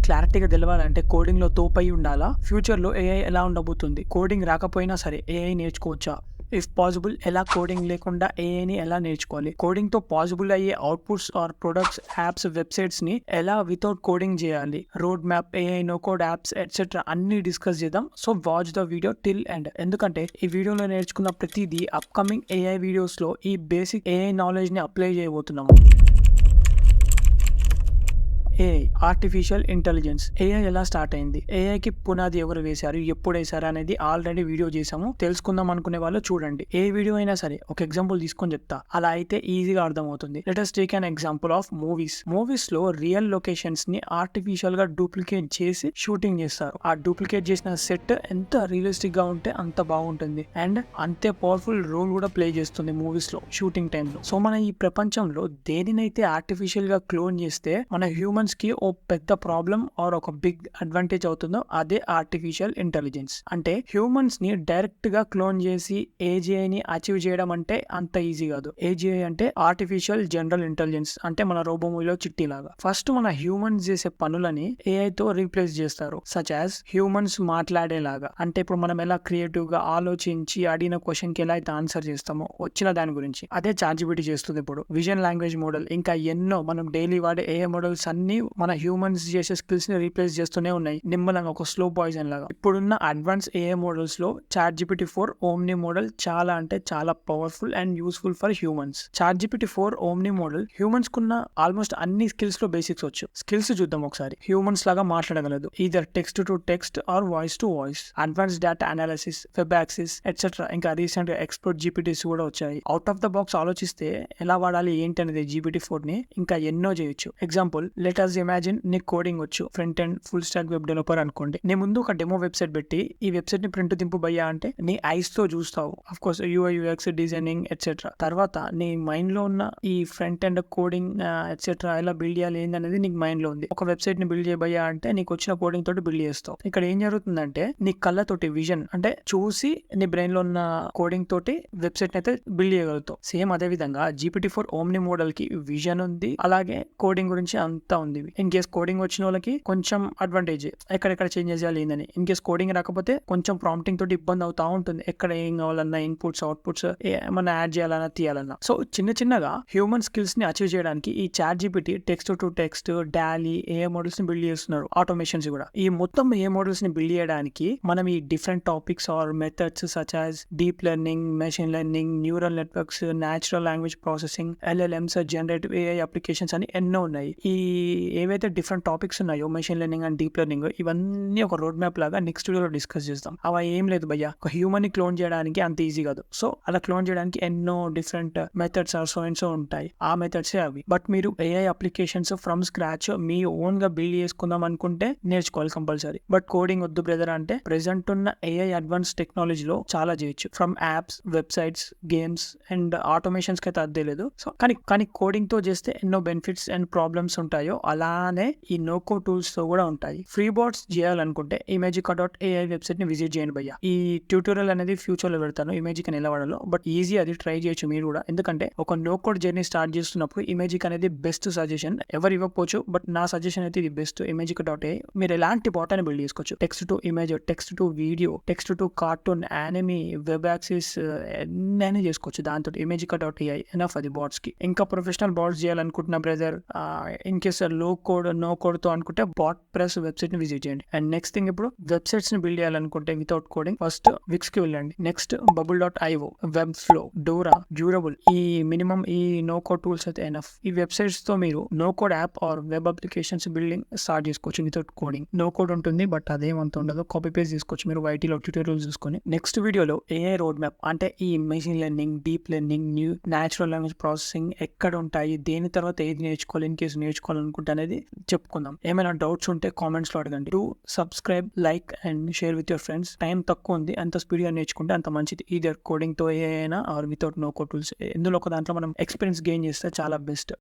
క్లారిటీగా తెలవాలంటే కోడింగ్‌లో తోపై ఉండాలా? ఫ్యూచర్‌లో ఏఐ ఎలా ఉండబోతుంది? కోడింగ్ రాకపోయినా సరే ఏఐ నేర్చుకోవచ్చా? ఇఫ్ పాసిబుల్ ఎలా కోడింగ్ లేకుండా ఏఐని ఎలా నేర్చుకోవాలి? కోడింగ్‌తో పాసిబుల్ అయ్యే అవుట్‌పుట్స్ ఆర్ ప్రొడక్ట్స్, యాప్స్, వెబ్‌సైట్స్‌ని ఎలా వితౌట్ కోడింగ్ చేయాలి? Road map, AI, no code apps etcetera అన్నీ డిస్కస్ చేద్దాం. So watch the video till end. ఎందుకంటే ఈ వీడియోలో నేర్చుకున్న ప్రతిదీ అప్‌కమింగ్ ఏఐ వీడియోస్‌లో ఈ బేసిక్ ఏఐ నాలెడ్జ్‌ని అప్లై చేయబోతున్నాము. AI artificial intelligence. ఏఐ ఎలా స్టార్ట్ అయింది? ఏఐకి పునాది ఎవరు వేశారు? ఎప్పుడు వేశారు అనేది ఆల్రెడీ వీడియో చేసాము. తెలుసుకుందాం అనుకునే వాళ్ళు చూడండి. ఏ వీడియో అయినా సరే ఒక ఎగ్జాంపుల్ తీసుకొని చెప్తా. అలా అయితే ఈజీగా అర్థమవుతుంది. Let us take an example of movies. Movies లో రియల్ లొకేషన్స్ ని ఆర్టిఫిషియల్ గా డూప్లికేట్ చేసి షూటింగ్ చేస్తారు. ఆ డూప్లికేట్ చేసిన సెట్ ఎంత రియలిస్టిక్ గా ఉంటే అంత బాగుంటుంది. అండ్ అంతే పవర్ఫుల్ రోల్ కూడా ప్లే చేస్తుంది మూవీస్ లో షూటింగ్ టైమ్ లో. సో మన ఈ ప్రపంచంలో దేనినైతే ఆర్టిఫిషియల్ గా క్లోన్ చేస్తే మన హ్యూమన్స్ కి ఓ పెద్ద ప్రాబ్లం ఆర్ ఒక బిగ్ అడ్వాంటేజ్ అవుతుందో అదే ఆర్టిఫిషియల్ ఇంటెలిజెన్స్. అంటే హ్యూమన్స్ ని డైరెక్ట్ గా క్లోన్ చేసి ఏజిఐ ని అచీవ్ చేయడం అంటే అంత ఈజీ కాదు. ఏజిఐ అంటే ఆర్టిఫిషియల్ జనరల్ ఇంటెలిజెన్స్, అంటే మన రోబో మూవీలో చిట్టి లాగా. ఫస్ట్ మన హ్యూమన్స్ చేసే పనులని ఏఐ తో రీప్లేస్ చేస్తారు. సచ్ యాజ్ హ్యూమన్స్ మాట్లాడేలాగా, అంటే ఇప్పుడు మనం ఎలా క్రియేటివ్ గా ఆలోచించి అడిగిన క్వశ్చన్ కి ఎలా అయితే ఆన్సర్ చేస్తామో వచ్చిన దాని గురించి అదే చాట్‌జిపిటి చేస్తుంది. ఇప్పుడు విజన్ లాంగ్వేజ్ మోడల్ ఇంకా ఎన్నో మనం డైలీ వాడే ఏఐ మోడల్స్ అన్ని మన హ్యూమన్స్ చేసే స్కిల్స్ ని రీప్లేస్ చేస్తూనే ఉన్నాయి నిమ్మలంగా, ఒక స్లో పాయిజన్ లాగా. ఇప్పుడున్న అడ్వాన్స్ ఏఐ మోడల్స్ లో చాట్‌జిపిటి 4 ఓమ్ని మోడల్ చాలా అంటే చాలా powerful and useful for humans. ChatGPT 4 Omni model humans కున్న ఆల్మోస్ట్ అన్ని స్కిల్స్ లో బేసిక్స్ వచ్చు. స్కిల్స్ చూద్దాం ఒకసారి. హ్యూమన్స్ లాగా మాట్లాడగలదు, either text to text or voice to voice, advance data analysis, web access etcetera. ఇంకా రీసెంట్ గా ఎక్స్పర్ట్ జీపీటీస్ కూడా వచ్చాయి. అవుట్ ఆఫ్ ద బాక్స్ ఆలోచిస్తే ఎలా వాడాలి ఏంటి అనేది జీపీటీ 4 ని ఇంకా ఎన్నో చేయొచ్చు. ఎగ్జాంపుల్, లెట్ us ఇమాజిన్ నీ కోడింగ్ వచ్చు, front and full stock web developer అనుకోండి. నీ ముందు ఒక డెమో వెబ్సైట్ పెట్టి ఈ వెబ్సైట్ ని ప్రింట్ దింపు భయ్యా అంటే నీ ఐస్ తో చూస్తావు. Of course UI UX designing etcetera. తర్వాత నీ మైండ్ లో ఉన్న ఈ ఫ్రంట్ అండ్ కోడింగ్ ఎట్సెట్రా ఎలా బిల్డ్ చేయాలి ఏందనేది నీకు మైండ్ లో ఉంది. ఒక వెబ్సైట్ ని బిల్డ్ చేయబోయా అంటే నీకు వచ్చిన కోడింగ్ తోటి బిల్డ్ చేస్తావు. ఇక్కడ ఏం జరుగుతుందంటే నీ కళ్ళతోటి విజన్, అంటే చూసి నీ బ్రెయిన్ లో ఉన్న కోడింగ్ తోటి వెబ్సైట్ అయితే బిల్డ్ చేయగలుగుతావు. సేమ్ అదే విధంగా జీపీటీ 4 ఓమ్ని మోడల్ కి విజన్ ఉంది, అలాగే కోడింగ్ గురించి అంతా ఉంది. ఇన్ కేస్ కోడింగ్ వచ్చిన వాళ్ళకి కొంచెం అడ్వాంటేజ్ ఎక్కడెక్కడ చేంజెస్ చేయాలి ఏందని. ఇన్ కేస్ కోడింగ్ రాకపోతే కొంచెం ప్రాంప్టింగ్ తోటి ఇబ్బంది అవుతా ఉంటుంది, ఎక్కడ ఏం కావాలన్నా ఇన్పుట్స్ అవుట్పుట్స్ ఏమన్నా యాడ్ చేయాలన్నా తీయాలన్నా. సో చిన్న హ్యూమన్ స్కిల్స్ ని అచీవ్ చేయడానికి ఈ ChatGPT text to text, Dolly AI models ని బిల్డ్ చేస్తున్నారు, ఆటోమేషన్స్ కూడా. ఈ మొత్తం ఏఐ మోడల్స్ ని బిల్డ్ చేయడానికి మనం ఈ different topics or methods such as deep learning, machine learning, neural networks, natural language processing, LLMs, generative AI applications అని ఎన్నో ఉన్నాయి. ఈ ఏవైతే డిఫరెంట్ టాపిక్స్ ఉన్నాయో machine learning and deep learning, ఇవన్నీ ఒక రోడ్ మ్యాప్ లాగా నెక్స్ట్ వీడియోలో డిస్కస్ చేస్తాం. అవి ఏం లేదు భయ్య, ఒక హ్యూమన్ ని క్లోన్ చేయడానికి అంత ఈజీ కాదు. సో అలా క్లోన్ చేయడానికి ఎన్నో different methods or so and so ఉంటాయి. ఆ మెథడ్స్ అవి. బట్ మీరు ఏఐ అప్లికేషన్స్ ఫ్రమ్ స్క్రాచ్ మీ ఓన్ గా బిల్డ్ చేసుకుందాం అనుకుంటే నేర్చుకోవాలి కంపల్సరీ. బట్ కోడింగ్ వద్దు బ్రదర్ అంటే ప్రెసెంట్ ఉన్న ఏఐ అడ్వాన్స్ టెక్నాలజీలో చాలా చేయొచ్చు. From apps, websites, games and automations కి అయితే అద్దే లేదు. సో కానీ కోడింగ్ తో చేస్తే ఎన్నో బెనిఫిట్స్ అండ్ ప్రాబ్లమ్స్ ఉంటాయో అలానే ఈ నోకో టూల్స్ తో కూడా ఉంటాయి. ఫ్రీ బాట్స్ చేయాలనుకుంటే imagica.ai వెబ్సైట్ ని విజిట్ చేయండి భయ్య. ఈ ట్యూటోరియల్ అనేది ఫ్యూచర్ లో పెడతాను ఇమేజిక్ ఎలా వాడాలో. బట్ ఈజీ, అది ట్రై చేయొచ్చు మీరు కూడా. ఎందుకంటే ఒక నో కోడ్ జర్నీ స్టార్ట్ చేస్తున్నప్పుడు ఇమేజిక్ అనేది బెస్ట్ సజెషన్. ఎవరు ఇవ్వకపోవచ్చు, బట్ నా సజెషన్ అయితే ఇది బెస్ట్. imagica.ai మీరు ఎలాంటి బాట్ అని బిల్డ్ చేసుకోవచ్చు. Text to image, text to video, text to cartoon, anime, web axis ఎన్నైనా చేసుకోవచ్చు దాంతో. imagica.ai ఎనఫ్ అది బాట్స్ కి. ఇంకా ప్రొఫెషనల్ బాట్స్ చేయాలనుకుంటున్న బ్రదర్, ఇన్ కేస్ లో కోడ్ నో కోడ్ తో అనుకుంటే బాట్ ప్రెస్ వెబ్సైట్ ని విజిట్ చేయండి. అండ్ నెక్స్ట్ థింగ్, ఇప్పుడు వెబ్సైట్స్ ని బిల్డ్ చేయాలనుకుంటే వితౌట్ కోడింగ్ ఫస్ట్ విక్స్ కి వెళ్ళండి. Next bubble.io, web flow, Dora, durable, ఈ మినిమం ఈ నో కోడ్ టూల్స్ అయితే ఎనఫ్. ఈ వెబ్సైట్స్ తో మీరు no code app or web applications building start చేసుకోవచ్చు వితౌట్ కోడింగ్. నో కోడ్ ఉంటుంది బట్ అదేమంత ఉండదు, కాపీ పేస్ట్ తీసుకోవచ్చు మీరు వైటీలో ట్యూటోరియల్స్ చూసుకొని. నెక్స్ట్ వీడియోలో ఏఐ రోడ్ మ్యాప్, అంటే ఈ machine learning, deep learning, natural language processing ఎక్కడ ఉంటాయి, దేని తర్వాత ఏది నేర్చుకోవాలి, ఇన్ కేసు నేర్చుకోవాలనుకుంటే అనేది చెప్పుకుందాం. ఏమైనా డౌట్స్ ఉంటే కామెంట్స్ లో అడగండి. To subscribe, like and share with your friends. Time తక్కువ ఉంది, అంత స్పీడ్ గా నేర్చుకుంటే అంత మంచిది. ఈదర్ కోడింగ్ తో ఏఐ అయినా or without no code tools, ఎందులో ఒక దాంట్లో మనం ఎక్స్పీరియన్స్ గెయిన్ చేస్తే చాలా బెస్ట్.